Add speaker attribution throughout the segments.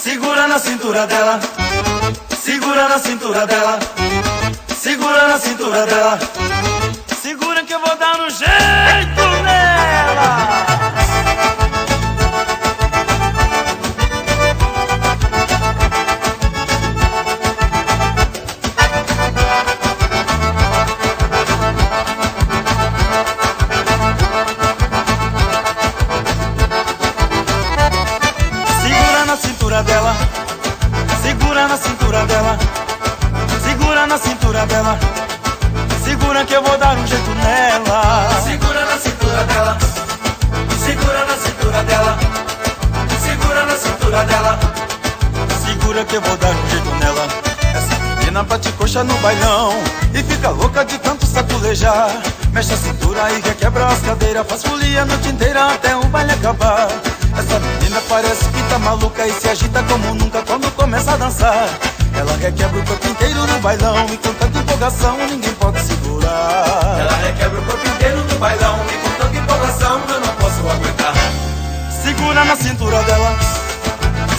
Speaker 1: Segura na cintura dela, segura na cintura dela, segura na cintura dela. Segura que eu vou dar um jeito nela. Dela, segura na cintura dela, segura na cintura dela, segura que eu vou dar um jeito nela. Segura na cintura dela, segura na cintura dela, segura na cintura dela, segura que eu vou dar um jeito nela. Essa menina bate coxa no bailão e fica louca de tanto saculejar. Mexe a cintura e requebra as cadeiras, faz folia a noite inteira até o baile acabar. Essa menina parece que tá maluca e se agita como nunca quando começa a dançar. Ela requebra o corpo inteiro no bailão e com tanta empolgação ninguém pode segurar.
Speaker 2: Ela requebra o corpo inteiro no bailão e com tanta empolgação eu não posso aguentar.
Speaker 1: Segura na cintura dela,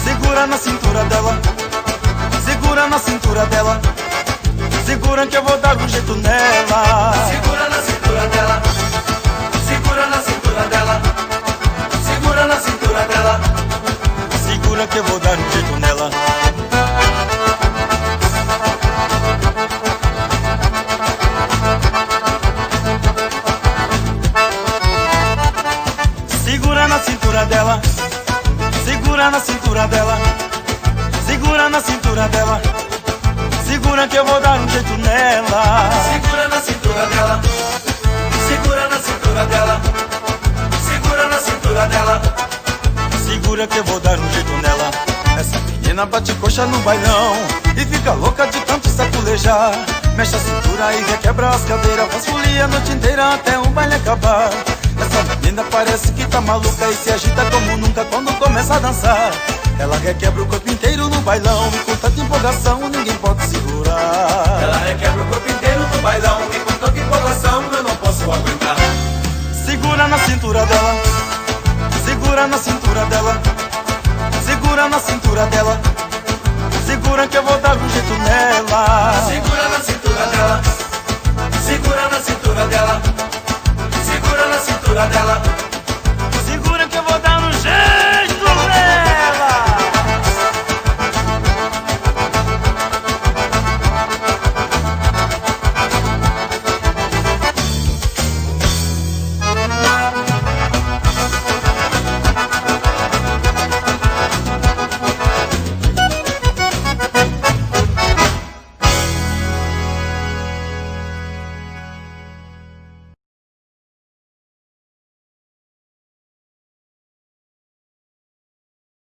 Speaker 1: segura na cintura dela, segura na cintura dela, segura que eu vou dar um jeito nela.
Speaker 2: Segura na cintura dela, segura na cintura dela, segura na cintura dela,
Speaker 1: segura que eu vou dar um jeito nela. Segura na cintura dela, segura na cintura dela, segura na cintura dela, segura que eu vou dar um jeito nela.
Speaker 2: Segura na cintura dela, segura na cintura dela, segura na cintura dela,
Speaker 1: segura que eu vou dar um jeito nela. Essa menina bate coxa no bailão e fica louca de tanto saculejar. Mexe a cintura e requebra as cadeiras, faz folia a noite inteira até o baile acabar. Essa menina parece que tá maluca e se agita como nunca quando começa a dançar. Ela requebra o corpo inteiro no bailão e com tanta empolgação ninguém pode segurar.
Speaker 2: Ela requebra o corpo inteiro no bailão e com tanta empolgação eu não posso aguentar.
Speaker 1: Segura na cintura dela, segura na cintura dela, segura na cintura dela, segura que eu vou dar um jeito nela.
Speaker 2: Segura na cintura dela, segura na cintura dela, segura na cintura dela,
Speaker 1: segura que eu vou dar um jeito.